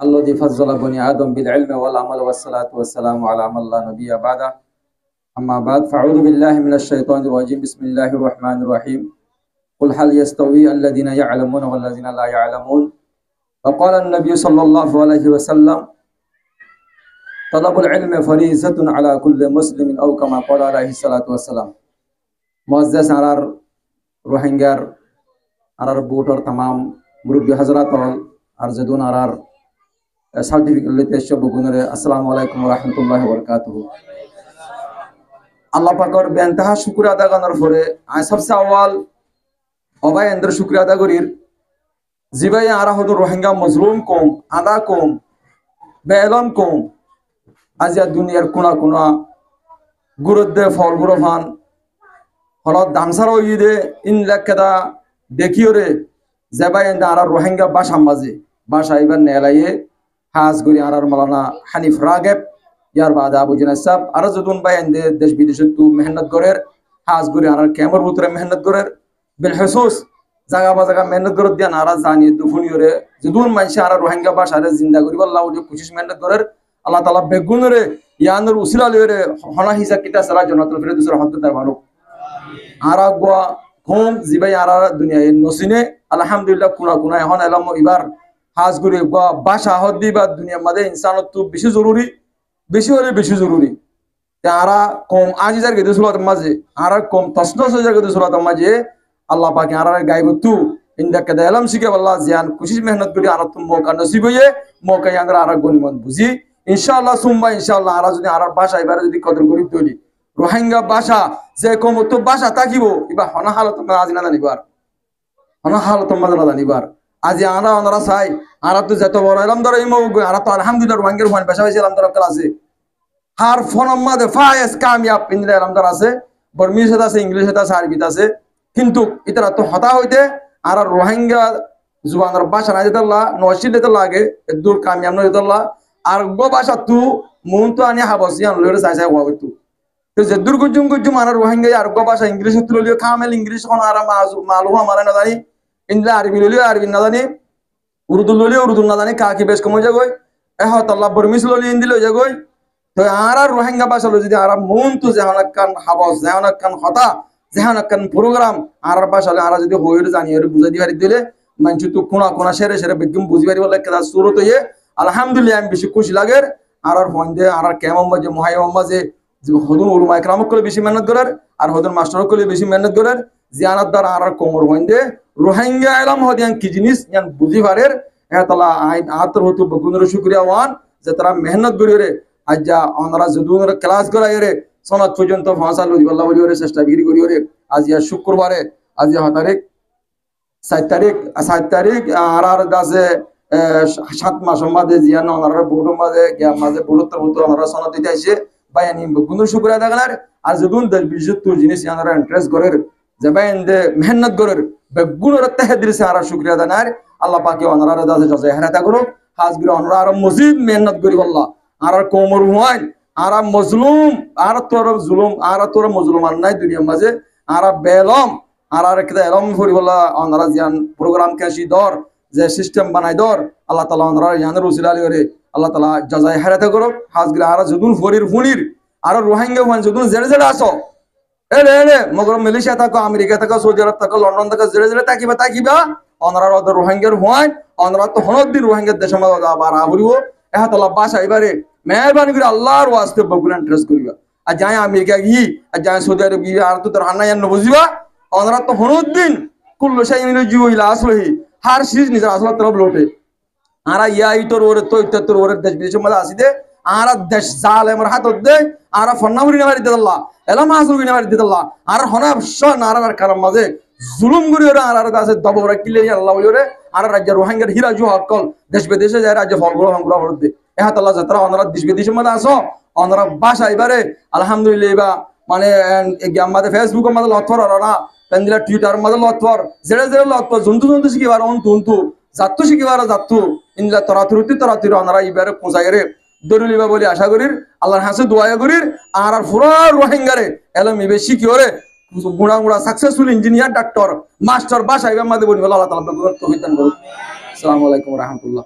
الذي فضل بني آدم بالعلم والعمل والصلاة والسلام على من لا نبي بعده. أما بعد فأعوذ بالله من الشيطان الرجيم. بسم الله الرحمن الرحيم. قل هل يستوي الذين يعلمون والذين لا يعلمون. وقال النبي صلى الله عليه وسلم طلب العلم فريضة على كل مسلم أو كما قال عليه الصلاة والسلام. معزز আরার রোহিঙ্গার আরার বুটর तमाम মুরব্বী হযরত আর যদুন আরার সার্টিফিকেট লইতে সব গুণরে আসসালামু আলাইকুম ওয়া রাহমাতুল্লাহি ওয়া বারাকাতুহু। আল্লাহ পাকের বেনতাহা শুকর আদা করার পরে আই সবসে আওয়াল অবাই এন্দ্র শুকর আদা করির জিবাই আরা হদ রোহিঙ্গা মজলুম কম আদা কম বেলম কম আজিয়া দুনিয়ার কোনা কোনা গুরুদ্দে ফল গুরফান হলত দামসারও ইদে ইন লেখা দেখিওরে জেবাই এন্দ্র আরা রোহিঙ্গা বাসা মাঝে বাসা এবার নেলাইয়ে হাজ গরি আরার মালানা হানিফ রাগেব ইয়ার বাদে আবু জিনাস সাহেব আর যদুন ভাই এন্ডে দেশ বিদেশে তু মেহনত করের হাজ গরি আরার ক্যামর ভিতরে মেহনত করের বিল হুসুস জায়গা বা জায়গা মেহনত করে দিয়া নারা জানি দুফুনিয়রে যদুন মানসি আর রোহিঙ্গা ভাষারে জিন্দা করিব আল্লাহ ওই কোশিশ মেহনত করের আল্লাহ তাআলা বেগুনরে ইয়ানুর উসিলা লইরে হনা হিসা কিতা সারা জান্নাতুল ফিরদাউসের হক দার বারো আরা গোয়া ঘুম জিবাই আরা দুনিয়ায় নসিনে আলহামদুলিল্লাহ কুনা কুনা এখন এলাম এবার হাজ করে বাসা হদ্দি বা দুনিয়ার মাঝে ইনসানত তো বেশি জরুরি বেশি হলে বেশি জরুরি আরা কম আজিজার গেদে সুরাত মাঝে আরা কম তসনস হাজার গেদে সুরাত মাঝে আল্লাহ পাকে আরা গাইব তু ইন্দা কে এলাম শিখে আল্লাহ জিয়ান কোশিশ মেহনত করি আরা তুম মৌকা নসিব হয়ে মৌকা আংরা আরা গনিমত বুঝি ইনশাআল্লাহ সুম্মা ইনশাআল্লাহ আরা যদি আরা ভাষা এবারে যদি কদর করি তৈরি রোহিঙ্গা ভাষা যে কম তো ভাষা থাকিব এবার হনা হালত আজি না জানিবার হনা হালত মাঝে না জানিবার আজি আরা ওনারা চাই আরা তো যত বড় এলাম ধরো ইমো আরা তো আলহামদুলিল্লাহ রোহিঙ্গার ওয়ান পেশা হয়েছে এলাম ধরো আছে হার ফোন আমাদের ফায়েস কামিয়াব ইন্দ্রা এলাম ধরো আছে বর্মিশ আছে ইংলিশ আছে আরবিতে আছে কিন্তু ইতারা তো হতা হইতে আর রোহিঙ্গা জুবানের ভাষা না যেতাল্লাহ নশিল যেতাল্লাহ আগে দূর কামিয়াব নয় যেতাল্লাহ আর গো ভাষা তু মন তো আনি হাবসিয়ান লইরে চাই চাই হওয়া হইতো তো যে দূর গুজুম গুজুম আর রোহিঙ্গা আর গো ভাষা ইংলিশ তুলিও কামেল ইংলিশ কোন আর মালুহ আমারে না জানি ইন্দ্রা আরবি লইলিও আরবি না জানি উর্দু লইলিও উর্দু না জানি কাকি বেশ কমে যাগই এহতাল্লাহ বর্মিশ লইলি হিন্দি লই যাগই তো আর রোহিঙ্গা ভাষা লই যদি আর মন তো যেহনাক কান হাবস যেহনাক কান হতা যেহনাক কান প্রোগ্রাম আর ভাষা আর যদি হইর জানি আর বুঝাই দিবারি দিলে মানুষ তো কোনা কোনা সেরে সেরে বেগম বুঝি পারিব লাগে সুরত হয়ে আলহামদুলিল্লাহ আমি বেশি খুশি লাগে আর হইন্দে আর কেমন মাঝে মহাইম মাঝে হদুন উলমা ইকরাম করে বেশি মেহনত করার আর হদুন মাস্টার করে বেশি মেহনত করার জিয়ানাত দ্বারা আর কোমর হইন্দে রোহিঙ্গা এলাম হদিয়ান কি জিনিস ইয়ান বুঝি পারের এতালা আইন আতর হতু বগুনর শুকরিয়া ওয়ান যে তারা মেহনত করিরে আজ্জা ওনারা যদুনর ক্লাস করাইরে সনাত পর্যন্ত ফাঁসা লই আল্লাহ বলিরে চেষ্টা বিক্রি করিরে আজ ইয়া শুক্রবারে আজ ইয়া 7 তারিখ আর দাসে 7 মাস মাঝে জিয়ান ওনারা বুড়ো মাঝে গিয়া মাঝে বুড়োত্তর হতো ওনারা সনাত দিতে আইছে বায়ানি বগুনর শুকরিয়া দেখালার আর যদুন দেশ বিশুদ্ধ জিনিস ইয়ানরা ইন্টারেস্ট করের জবাইন্দে মেহনত করের বেগুনের তাহদির সে আরা শুকরিয়া দানার আল্লাহ পাকে ওনারা দাসে জয় হেরাতা করো হাজগির ওনারা আর মজিদ মেহনত করি আল্লাহ আর কোমর হুয়াইন আর মজলুম আর তোর জুলুম আর তোর মজলুম আর নাই দুনিয়ার মাঝে আর বেলম আর একটা এলম করি বলা ওনারা জিয়ান প্রোগ্রাম কেশি দর যে সিস্টেম বানাই দর আল্লাহ তাআলা ওনারা ইয়ানের উসিলা আলী আল্লাহ তাআলা জয় হেরাতা করো হাজগির আর যদুন ফরির ফুনির আর রোহিঙ্গা হুয়াইন যদুন জেড়ে জেড়ে আসো এলে এলে মগর মালয়েশিয়া থাকো আমেরিকা থাকো সৌদি আরব থাকো লন্ডন থাকো জেড়ে জেড়ে তাকিবা অনরা ওদের রোহিঙ্গার হয় অনরা তো হনদিন রোহিঙ্গার দেশে মাঝে আবার আবরিব এহাতাল্লাহ বাসা এবারে মেহরবানি করে আল্লাহর ওয়াস্তে বগুলা ইন্টারেস্ট করিবা আর যাই আমেরিকা গিয়ে আর যাই সৌদি আরব গিয়ে আর তো তোর হান্না জান বুঝিবা অনরা তো হনদিন কুল্লু শাইইন ইউজিউ ইলা আসলহি হার সিজ নিজের আসল তরফ লোটে আরা ইয়া ইতর ওরে তো ইতর ওরে দেশ বিদেশের মধ্যে আসিদে আর দেশ জালেমের হাতত দে আর ফন্নামুরি নামারি দিদাল্লাহ এলাম হাসুরি নামারি দিদাল্লাহ আর হনাবশ নারার কারণ মাঝে জুলুম করি ওরা আর আছে দবরা কিলে আল্লাহ বলি ওরে আর রাজ্য রোহিঙ্গার হিরা জু হকল দেশ বিদেশে যায় রাজ্য ফলগুলো হংগুলো হরদে এহাতাল্লাহ যাত্রা অনারা দেশ বিদেশের মধ্যে আসো অনারা বাসা এবারে আলহামদুলিল্লাহ এবার মানে আমাদের ফেসবুকের মধ্যে লথর ওরা পেন্দিলা টুইটার মধ্যে লথর জেড়ে জেড়ে লথর জন্তু জন্তু শিখিবার অন্তু জাতু শিখিবার জাতু ইনলা তরাতুরি অনারা এবারে পৌঁছাই রে দরুলিবা বলে আশা করির আল্লাহর হাসে দোয়া করির আর পুরা রোহিঙ্গারে এলম ইবে শিখিওরে গুড়া গুড়া সাকসেসফুল ইঞ্জিনিয়ার ডাক্তার মাস্টার বাসা এবার মাঝে বলি আল্লাহ তাআলা তৌফিক দান করুন। আসসালামু আলাইকুম ওয়া রাহমাতুল্লাহ।